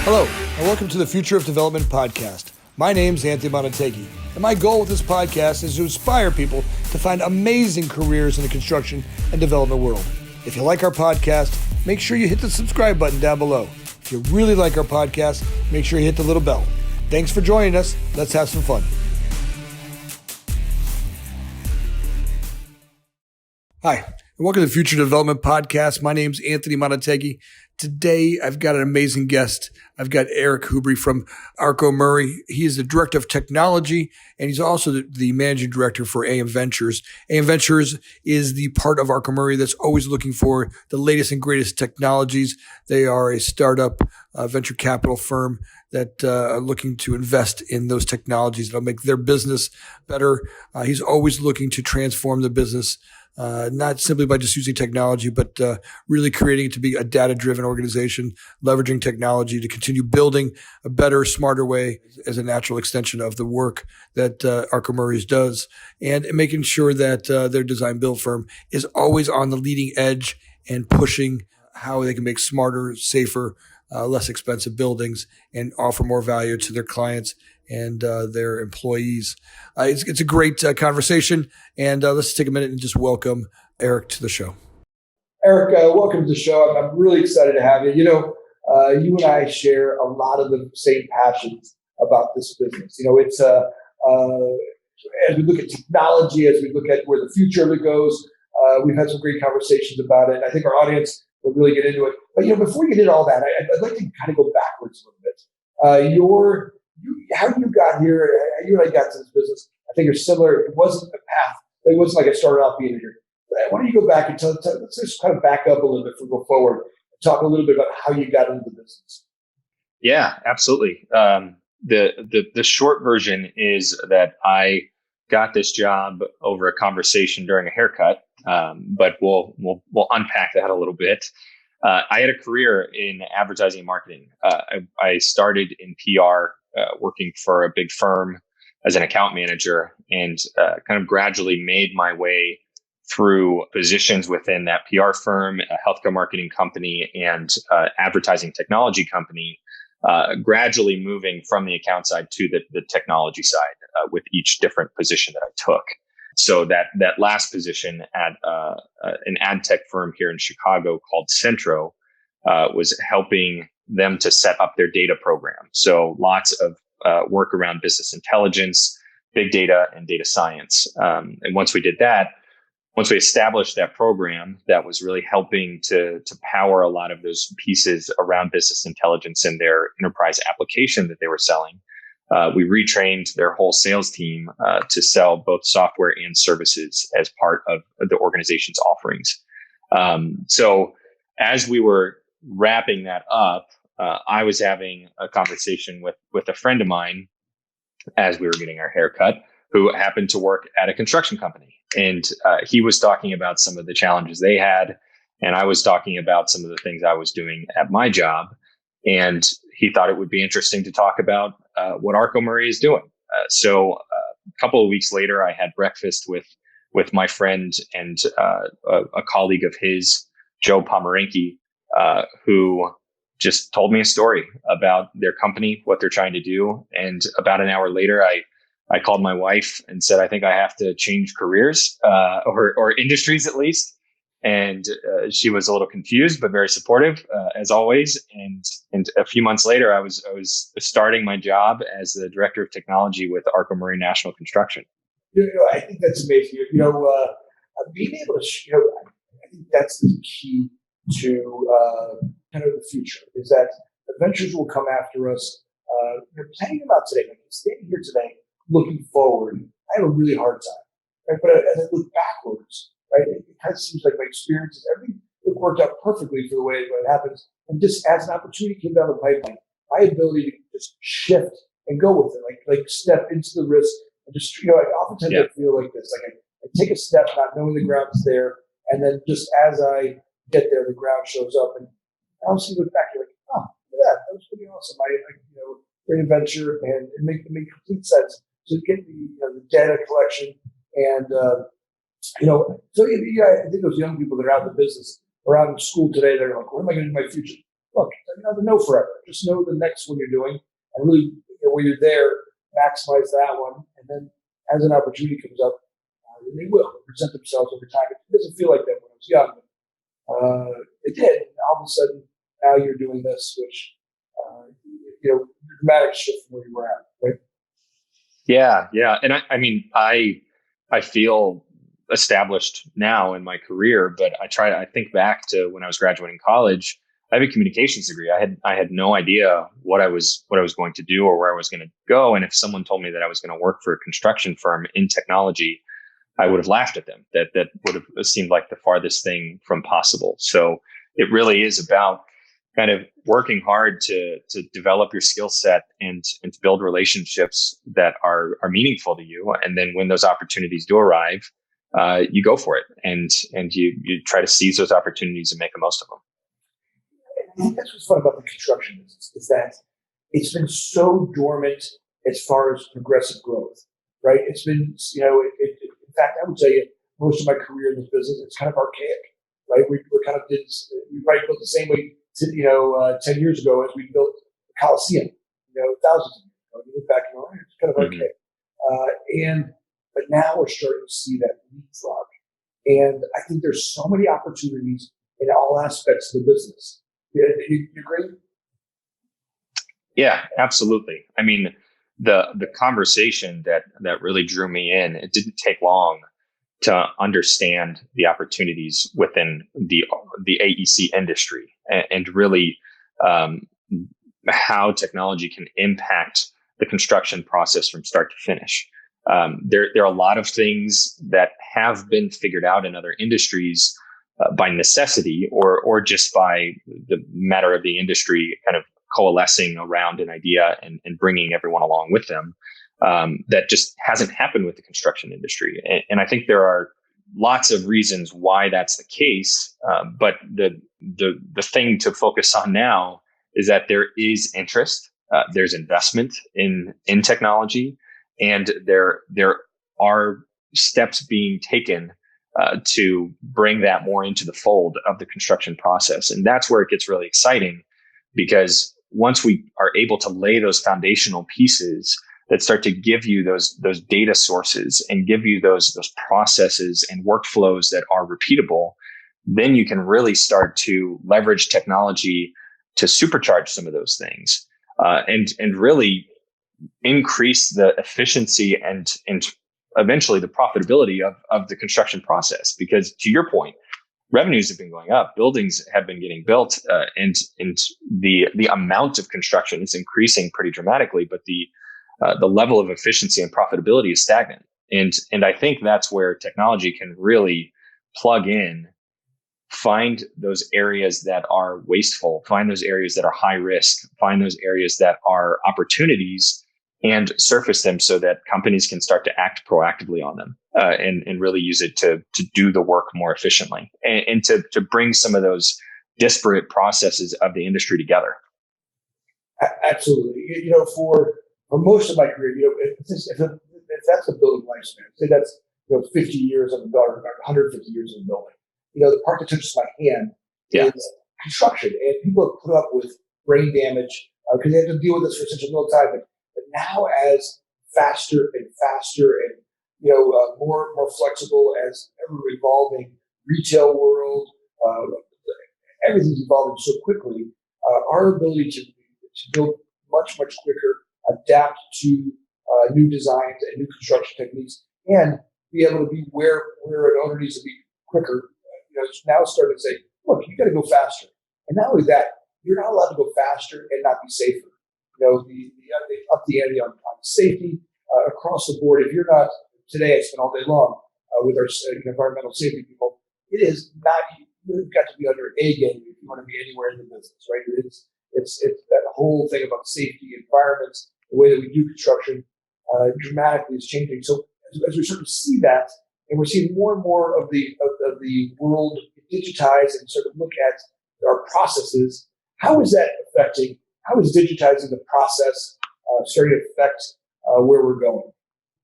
Hello, and welcome to the Future of Development podcast. My name's Anthony Amunategui, and my goal with this podcast is to inspire people to find amazing careers in the construction and development world. If you like our podcast, make sure you hit the subscribe button down below. If you really like our podcast, make sure you hit the little bell. Thanks for joining us. Let's have some fun. Hi, and welcome to the Future Development Podcast. My name's Anthony Amunategui. Today, I've got an amazing guest. I've got Eric Whobrey from ARCO Murray. He is the Director of Technology, and he's also the Managing Director for AM Ventures. AM Ventures is the part of ARCO Murray that's always looking for the latest and greatest technologies. They are a startup venture capital firm that are looking to invest in those technologies that'll make their business better. He's always looking to transform the business, not simply by just using technology, but really creating it to be a data-driven organization, leveraging technology to continue building a better, smarter way as a natural extension of the work that ARCO Murray's does, and making sure that their design-build firm is always on the leading edge and pushing how they can make smarter, safer, less expensive buildings and offer more value to their clients and their employees. It's a great conversation, and let's take a minute and just welcome Eric to the show. Eric, welcome to the show. I'm really excited to have you. You and I share a lot of the same passions about this business. It's as we look at technology, as we look at where the future of it goes, we've had some great conversations about it. I think our audience will really get into it. But before we get into all that, I'd like to kind of go backwards a little bit. How you got here, you and I got to this business, I think are similar. It wasn't a path. It wasn't like I started off being here. Why don't you go back and let's just kind of back up a little bit from go forward and talk a little bit about how you got into the business. Yeah, absolutely. The short version is that I got this job over a conversation during a haircut, but we'll unpack that a little bit. I had a career in advertising and marketing. I started in PR, working for a big firm as an account manager, and kind of gradually made my way through positions within that PR firm, a healthcare marketing company, and advertising technology company, gradually moving from the account side to the technology side with each different position that I took. So that last position at an ad tech firm here in Chicago called Centro was helping them to set up their data program. So lots of work around business intelligence, big data, and data science. And once we established that program, that was really helping to power a lot of those pieces around business intelligence in their enterprise application that they were selling. We retrained their whole sales team to sell both software and services as part of the organization's offerings. So as we were wrapping that up, I was having a conversation with a friend of mine as we were getting our haircut, who happened to work at a construction company. And he was talking about some of the challenges they had, and I was talking about some of the things I was doing at my job. And he thought it would be interesting to talk about what ARCO Murray is doing. So a couple of weeks later, I had breakfast with my friend and a colleague of his, Joe Pomeranke, who just told me a story about their company, what they're trying to do. And about an hour later, I called my wife and said, I think I have to change careers or industries at least. And she was a little confused, but very supportive, as always. And a few months later, I was starting my job as the Director of Technology with ARCO Murray National Construction. I think that's amazing. Being able to, I think that's the key to kind of the future, is that the ventures will come after us. Planning about today, like standing here today, looking forward, I have a really hard time. Right? But as I look backwards, right, it kind of seems like my experiences, everything worked out perfectly for the way it happens. And just as an opportunity came down the pipeline, my ability to just shift and go with it, like step into the risk and just, oftentimes I feel like this, like I take a step not knowing the ground's there, and then just as I get there, the ground shows up, and I also look back, you're like, oh, look at that was pretty awesome. Great adventure, and it made complete sense. So get the data collection, and I think those young people that are out in the business or out in school today, they're like, what am I going to do in my future? look, never know forever. Just know the next one you're doing, and really, when you're there, maximize that one, and then as an opportunity comes up, they will present themselves over time. It doesn't feel like that when I was young. It did. And all of a sudden, now you're doing this, which dramatic shift from where you were at, right? Yeah. And I feel established now in my career, but I think back to when I was graduating college. I have a communications degree. I had no idea what I was going to do or where I was going to go. And if someone told me that I was going to work for a construction firm in technology, I would have laughed at them. That would have seemed like the farthest thing from possible. So it really is about kind of working hard to develop your skill set and to build relationships that are meaningful to you. And then when those opportunities do arrive, you go for it and you try to seize those opportunities and make the most of them. I think that's what's fun about the construction business is that it's been so dormant as far as progressive growth, right? It's been, in fact, I would say most of my career in this business, it's kind of archaic, right? We probably built the same way 10 years ago as we built the Coliseum, thousands of years ago. You look back, it's kind of archaic. But now we're starting to see that leapfrog. And I think there's so many opportunities in all aspects of the business. You agree? Yeah, absolutely. I mean, the conversation that really drew me in, it didn't take long to understand the opportunities within the AEC industry and really how technology can impact the construction process from start to finish. There are a lot of things that have been figured out in other industries by necessity or just by the matter of the industry kind of coalescing around an idea and bringing everyone along with them. That just hasn't happened with the construction industry. And I think there are lots of reasons why that's the case. But the thing to focus on now is that there is interest, there's investment in technology, and there are steps being taken to bring that more into the fold of the construction process. And that's where it gets really exciting, because once we are able to lay those foundational pieces that start to give you those data sources and give you those processes and workflows that are repeatable, then you can really start to leverage technology to supercharge some of those things and really increase the efficiency and eventually the profitability of the construction process. Because to your point, revenues have been going up, buildings have been getting built, and the amount of construction is increasing pretty dramatically, but the level of efficiency and profitability is stagnant. And I think that's where technology can really plug in, find those areas that are wasteful, find those areas that are high risk, find those areas that are opportunities, and surface them so that companies can start to act proactively on them and really use it to do the work more efficiently and to bring some of those disparate processes of the industry together. Absolutely. For most of my career, if that's a building lifespan, say that's 50 years of a building, or 150 years of a building. The part that touches my hand is construction, and people have put up with brain damage because they have to deal with this for such a long time. But now, as faster and more flexible as ever evolving retail world, everything's evolving so quickly. Our ability to build much quicker, adapt to new designs and new construction techniques, and be able to be where an owner needs to be quicker. Now starting to say, look, you got to go faster. And not only that, you're not allowed to go faster and not be safer. They up the ante on safety across the board. If you're not, today I spent all day long with our environmental safety people. It is not, you've got to be under A game if you want to be anywhere in the business, right? It's that whole thing about safety, environments, the way that we do construction dramatically is changing. So as we sort of see that, and we're seeing more and more of the world digitize and sort of look at our processes, how is digitizing the process starting to affect where we're going?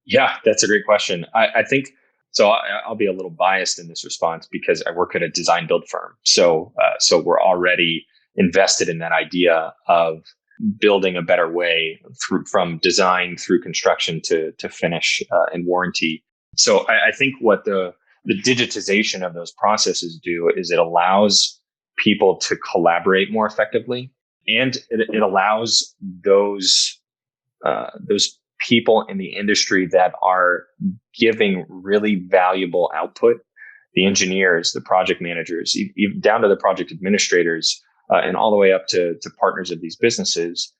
Yeah, that's a great question. I think so. I'll be a little biased in this response because I work at a design build firm. So we're already invested in that idea of building a better way from design through construction to finish and warranty. So I think what the digitization of those processes do is it allows people to collaborate more effectively, and it allows those people in the industry that are giving really valuable output, the engineers, the project managers, even down to the project administrators, and all the way up to partners of these businesses.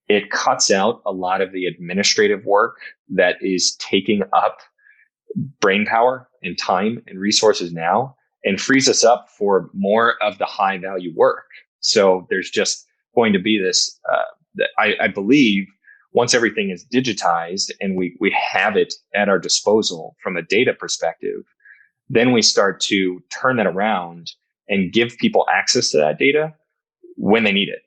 It cuts out a lot of the administrative work that is taking up brain power and time and resources now, and frees us up for more of the high value work. So there's just going to be this, I believe, once everything is digitized and we have it at our disposal from a data perspective, then we start to turn that around and give people access to that data when they need it.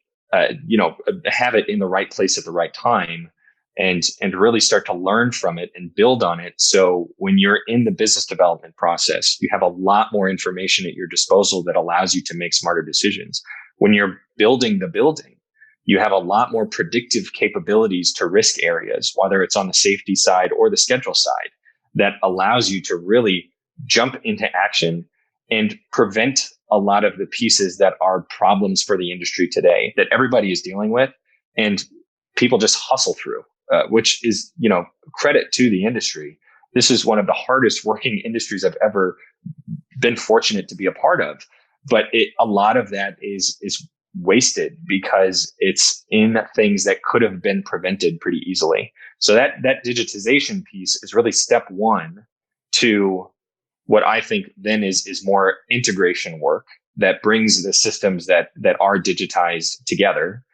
Have it in the right place at the right time, and really start to learn from it and build on it. So when you're in the business development process, you have a lot more information at your disposal that allows you to make smarter decisions. When you're building the building, you have a lot more predictive capabilities to risk areas, whether it's on the safety side or the schedule side, that allows you to really jump into action and prevent a lot of the pieces that are problems for the industry today that everybody is dealing with and people just hustle through, which is, credit to the industry. This is one of the hardest working industries I've ever been fortunate to be a part of. But a lot of that is wasted because it's in things that could have been prevented pretty easily. So that digitization piece is really step one to what I think then is more integration work that brings the systems that are digitized together.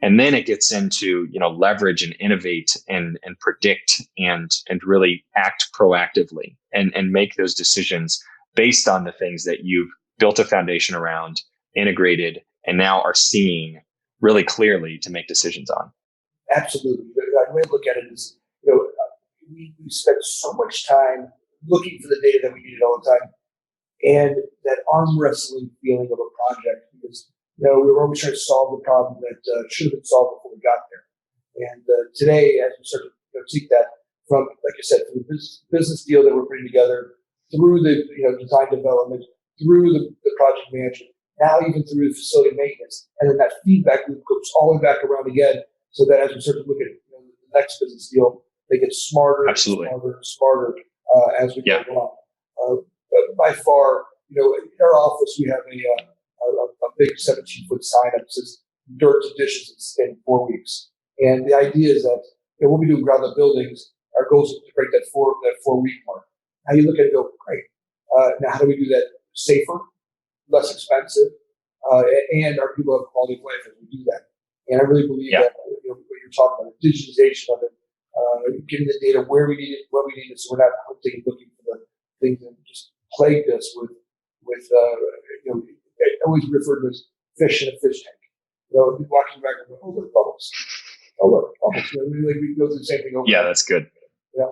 And then it gets into, leverage and innovate and predict and really act proactively and make those decisions based on the things that you've built a foundation around, integrated, and now are seeing really clearly to make decisions on. Absolutely. The way I look at it is, we spend so much time looking for the data that we needed all the time, and that arm wrestling feeling of a project, because we were always trying to solve the problem that should have been solved before we got there. And today, as we start to take that from, like I said, from the business deal that we're putting together, through the design development, through the project management, now even through the facility maintenance, and then that feedback loop goes all the way back around again, so that as we start to look at the next business deal, they get smarter, Absolutely. and smarter as we go along. But by far, in our office, we have a big 17-foot sign that says "Dirt to dishes in 4 weeks," and the idea is that when we do ground up buildings, our goal is to break that 4 week mark. Now you look at it and go, great. Now how do we do that safer, less expensive, and our people have quality of life as we do that? And I really believe that what you're talking about, the digitization of it, getting the data where we need it, when we need it, so we're not hunting and looking for the things that just plagued us with I always refer to as fish in a fish tank. Walking back and go, oh, look, bubbles. Oh, look, bubbles. We go through the same thing over. Yeah, that's good. Yeah.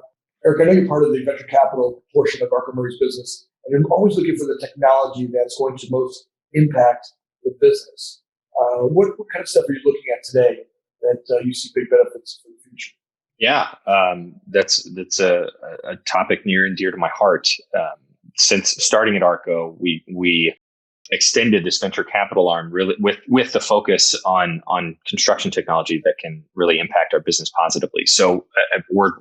Eric, I know you're part of the venture capital portion of ARCO Murray's business, and you're always looking for the technology that's going to most impact the business. What kind of stuff are you looking at today that you see big benefits for the future? Yeah, that's a topic near and dear to my heart. Since starting at ARCO, we extended this venture capital arm really with the focus on construction technology that can really impact our business positively. So we're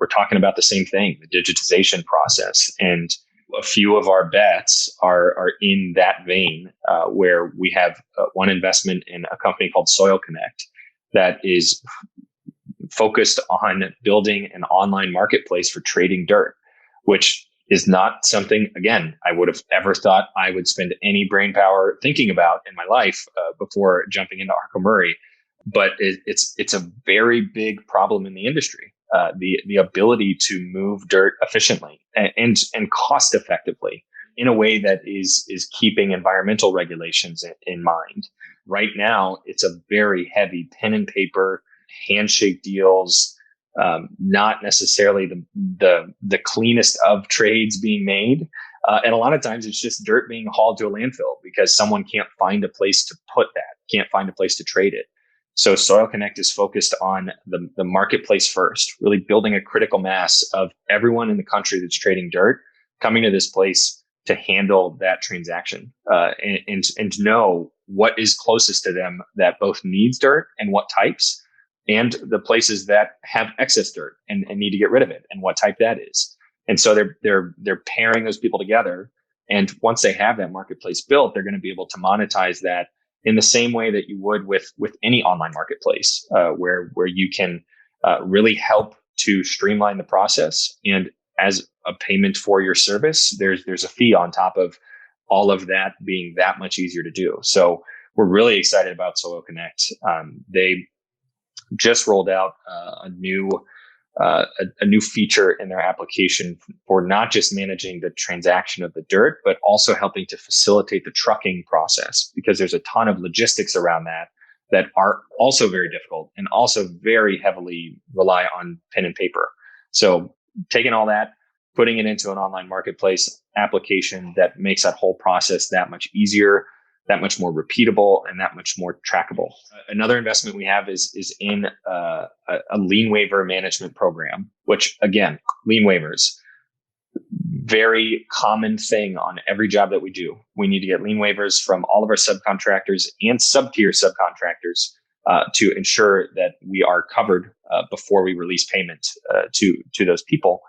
talking about the same thing, the digitization process, and a few of our bets are in that vein, where we have one investment in a company called Soil Connect that is focused on building an online marketplace for trading dirt, which is not something, again, I would have ever thought I would spend any brain power thinking about in my life before jumping into ARCO Murray. But it's a very big problem in the industry. The ability to move dirt efficiently and cost effectively in a way that is keeping environmental regulations in mind. Right now, it's a very heavy pen and paper, handshake deals, not necessarily the cleanest of trades being made. And a lot of times it's just dirt being hauled to a landfill because someone can't find a place to put that. can't find a place to trade it. So Soil Connect is focused on the marketplace first, really building a critical mass of everyone in the country that's trading dirt coming to this place to handle that transaction and to know what is closest to them that both needs dirt and what types, and the places that have excess dirt and need to get rid of it and what type that is. And so they're pairing those people together. And once they have that marketplace built, they're going to be able to monetize that in the same way that you would with any online marketplace, where you can really help to streamline the process. And as a payment for your service, there's a fee on top of all of that being that much easier to do. So we're really excited about Soil Connect. They just rolled out a new feature in their application for not just managing the transaction of the dirt, but also helping to facilitate the trucking process, because there's a ton of logistics around that are also very difficult and also very heavily rely on pen and paper. So taking all that, putting it into an online marketplace application that makes that whole process that much easier, that much more repeatable, and that much more trackable. Another investment we have is in a lien waiver management program, which, again, lien waivers, very common thing on every job that we do. We need to get lien waivers from all of our subcontractors and sub-tier subcontractors to ensure that we are covered before we release payment to those people.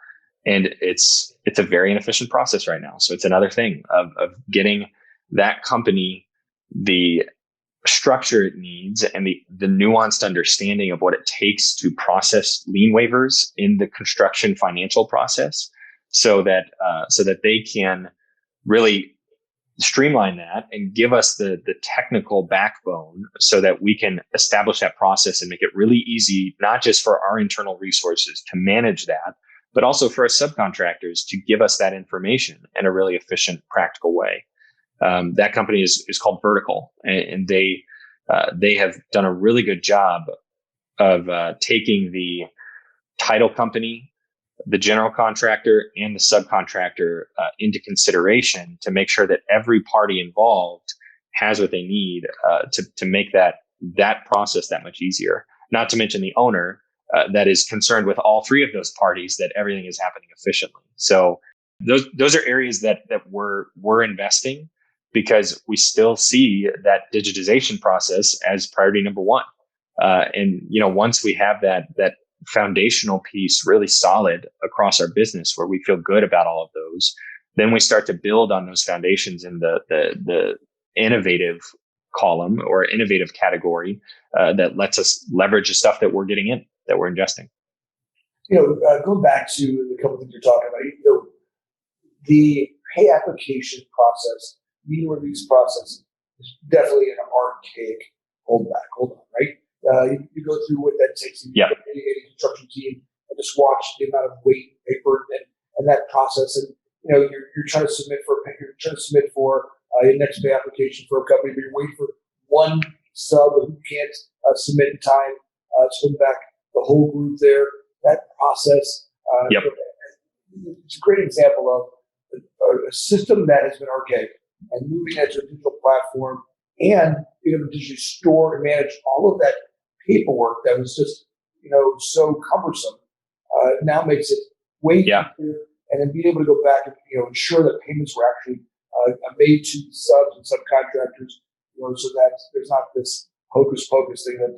And it's a very inefficient process right now. So it's another thing of getting that company the structure it needs and the nuanced understanding of what it takes to process lien waivers in the construction financial process, so that they can really streamline that and give us the technical backbone so that we can establish that process and make it really easy, not just for our internal resources to manage that, but also for our subcontractors to give us that information in a really efficient, practical way. That company is called Vertical, and they have done a really good job of taking the title company, the general contractor, and the subcontractor into consideration to make sure that every party involved has what they need to make that process that much easier. Not to mention the owner that is concerned with all three of those parties that everything is happening efficiently. So those are areas that we're investing, because we still see that digitization process as priority number one. And once we have that foundational piece really solid across our business, where we feel good about all of those, then we start to build on those foundations in the innovative column or innovative category that lets us leverage the stuff that we're getting in, that we're ingesting. Going back to the couple things you're talking about, the pay application process, lien release process, is definitely an archaic hold on, right? You go through what that takes in any construction team and just watch the amount of weight and paper and that process. And you're trying to submit for your next pay application for a company, but you're waiting for one sub who can't submit in time. It's holding back the whole group there. That process, it's a great example of a system that has been archaic and moving that to a digital platform and being able to digitally store and manage all of that paperwork that was just, so cumbersome, now makes it way easier. And then being able to go back and, ensure that payments were actually made to subs and subcontractors, so that there's not this hocus pocus thing that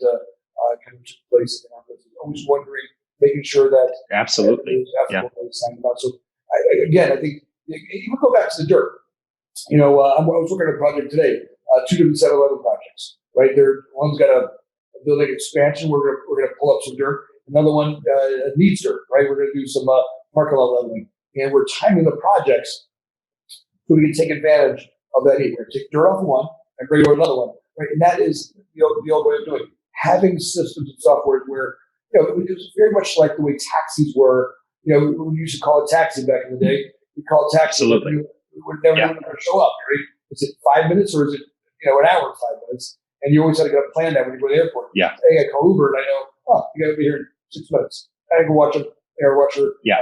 kind of took place in our business. Always wondering, making sure that absolutely. What we're saying about. So I think even go back to the dirt. I was working on a project today, 2 different 7-Eleven projects, right? One's got a building expansion. We're gonna pull up some dirt. Another one needs dirt, right? We're gonna do some parking lot leveling, and we're timing the projects so we can take advantage of that need. We're gonna take dirt off one and bring it to another one, right? And that is the old way of doing it. Having systems and software where it was very much like the way taxis were. We used to call it taxi back in the day. We call it taxi. Absolutely. We would never know when they're going to show up, right? Is it 5 minutes or is it an hour and 5 minutes? And you always had to go plan that when you go to the airport. Yeah. Hey, I call Uber and I know, you got to be here in 6 minutes. I can watch them, watch her. Yeah.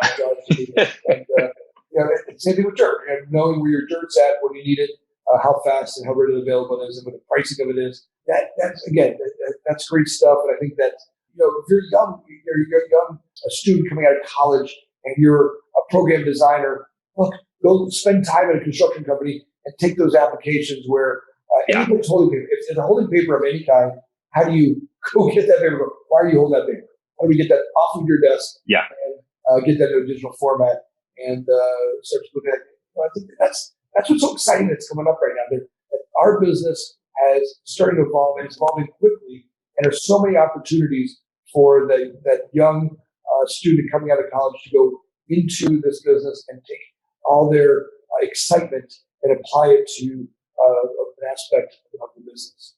And same thing with dirt. Knowing where your dirt's at, when you need it, how fast and how readily available it is, and what the pricing of it is. that's great stuff. And I think that, if you're young, a student coming out of college and you're a program designer, look, go spend time at a construction company and take those applications where anybody's holding paper. If it's a holding paper of any kind, how do you go get that paper? Why are you holding that paper? How do we get that off of your desk and get that in a digital format and start to look at it? I think that's what's so exciting that's coming up right now. That our business has started to evolve, and it's evolving quickly. And there's so many opportunities for that young student coming out of college to go into this business and take all their excitement and apply it to an aspect of the business.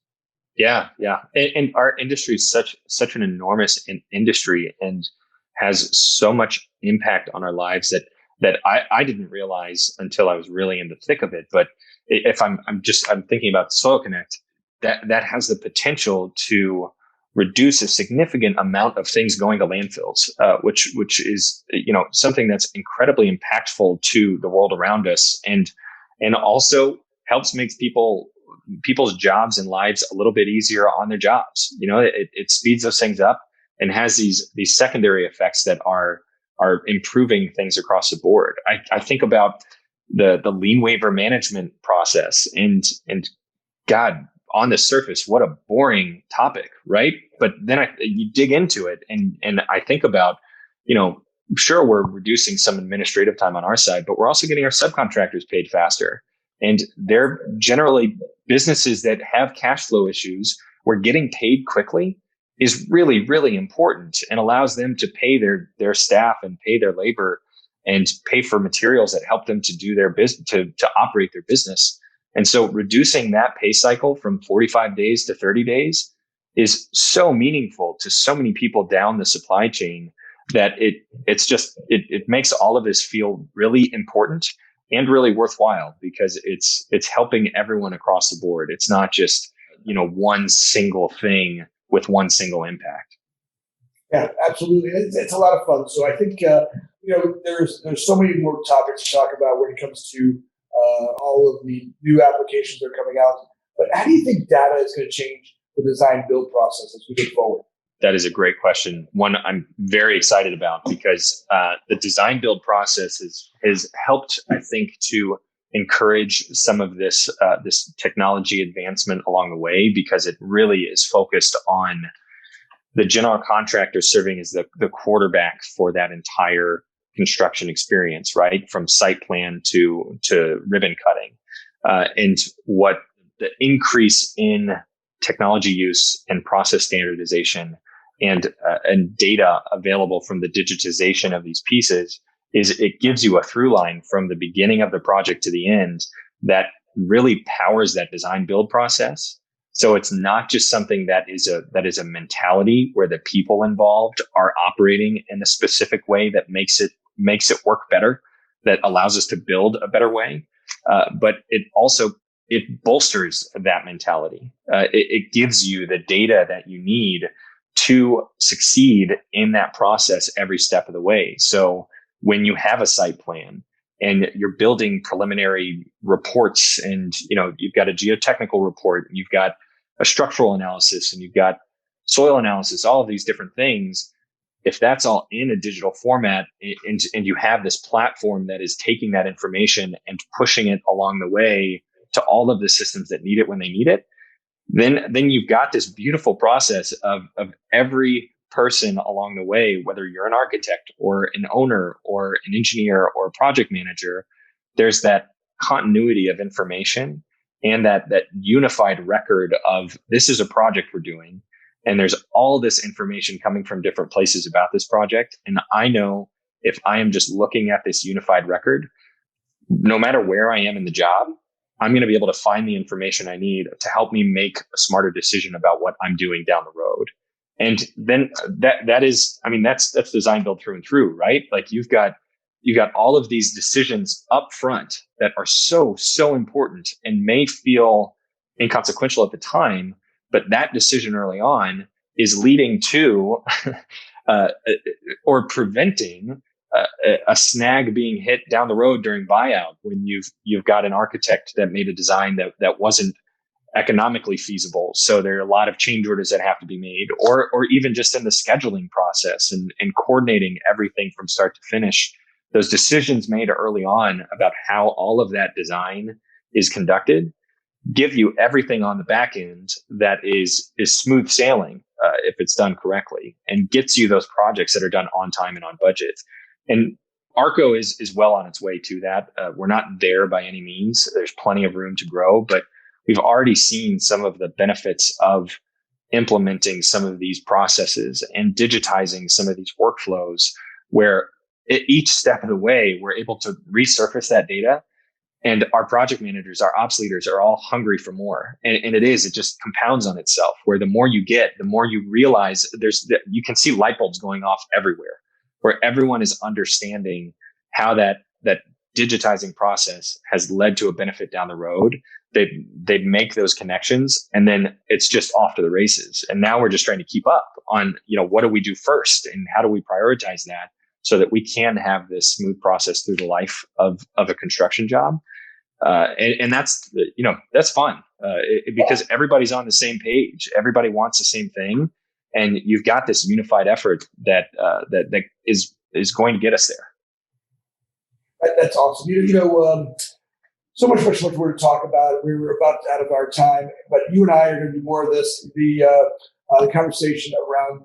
Yeah. And our industry is such an enormous industry and has so much impact on our lives that I didn't realize until I was really in the thick of it. But if I'm thinking about Soil Connect, that has the potential to reduce a significant amount of things going to landfills, which is something that's incredibly impactful to the world around us, and also helps make people's jobs and lives a little bit easier on their jobs. It speeds those things up and has these secondary effects that are improving things across the board. I think about the lien waiver management process and God, on the surface, what a boring topic, right? But then you dig into it and I think about, sure, we're reducing some administrative time on our side, but we're also getting our subcontractors paid faster. And they're generally businesses that have cash flow issues where getting paid quickly is really, really important and allows them to pay their staff and pay their labor and pay for materials that help them to do their business, to operate their business. And so reducing that pay cycle from 45 days to 30 days is so meaningful to so many people down the supply chain that it makes all of this feel really important and really worthwhile, because it's helping everyone across the board. It's not just, one single thing with one single impact. Yeah, absolutely. It's a lot of fun. So I think, there's so many more topics to talk about when it comes to all of the new applications that are coming out. But how do you think data is going to change the design build process as we move forward? That is a great question. One I'm very excited about, because the design build process has helped, I think, to encourage some of this technology advancement along the way, because it really is focused on the general contractor serving as the quarterback for that entire construction experience, right? From site plan to ribbon cutting. And what the increase in technology use and process standardization and data available from the digitization of these pieces is, it gives you a through line from the beginning of the project to the end that really powers that design build process. So it's not just something that is a mentality where the people involved are operating in a specific way that makes it work better, that allows us to build a better way. But it bolsters that mentality. It gives you the data that you need to succeed in that process every step of the way. So when you have a site plan and you're building preliminary reports, and you've got a geotechnical report, and you've got a structural analysis, and you've got soil analysis, all of these different things, if that's all in a digital format, and you have this platform that is taking that information and pushing it along the way to all of the systems that need it when they need it, then you've got this beautiful process of every person along the way, whether you're an architect or an owner or an engineer or a project manager, there's that continuity of information and that unified record of, this is a project we're doing, and there's all this information coming from different places about this project. And I know if I am just looking at this unified record, no matter where I am in the job, I'm going to be able to find the information I need to help me make a smarter decision about what I'm doing down the road. And then that's design build through and through, right? Like you've got all of these decisions up front that are so important and may feel inconsequential at the time, but that decision early on is leading to or preventing a snag being hit down the road during buyout, when you've got an architect that made a design that wasn't economically feasible. So there are a lot of change orders that have to be made, or even just in the scheduling process and coordinating everything from start to finish. Those decisions made early on about how all of that design is conducted give you everything on the back end that is smooth sailing if it's done correctly, and gets you those projects that are done on time and on budget. And ARCO is well on its way to that. We're not there by any means. There's plenty of room to grow, but we've already seen some of the benefits of implementing some of these processes and digitizing some of these workflows, where at each step of the way, we're able to resurface that data. And our project managers, our ops leaders are all hungry for more. And it just compounds on itself, where the more you get, the more you realize you can see light bulbs going off everywhere, where everyone is understanding how that digitizing process has led to a benefit down the road. They make those connections, and then it's just off to the races. And now we're just trying to keep up on, what do we do first, and how do we prioritize that, so that we can have this smooth process through the life of a construction job. And that's, that's fun because everybody's on the same page. Everybody wants the same thing. And you've got this unified effort that is going to get us there. That's awesome. So much more to talk about. We were about out of our time, but you and I are going to do more of this. The conversation around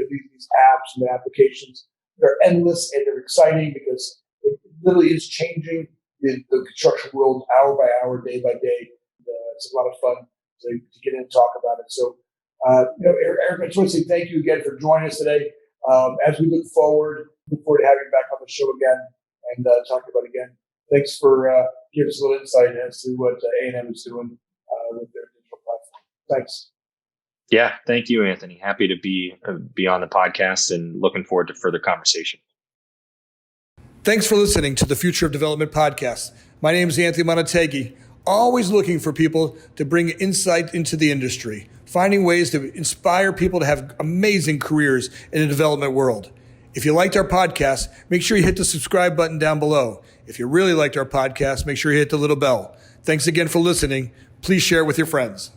these apps and the applications. They're endless and they're exciting because it literally is changing the construction world hour by hour, day by day. It's a lot of fun to get in and talk about it. So, Eric, I just want to say thank you again for joining us today. As we look forward to having you back on the show again and talking about it again. Thanks for giving us a little insight as to what A&M is doing with their digital platform. Thanks. Yeah, thank you, Anthony. Happy to be on the podcast and looking forward to further conversation. Thanks for listening to the Future of Development podcast. My name is Anthony Amunategui, always looking for people to bring insight into the industry, finding ways to inspire people to have amazing careers in the development world. If you liked our podcast, make sure you hit the subscribe button down below. If you really liked our podcast, make sure you hit the little bell. Thanks again for listening. Please share it with your friends.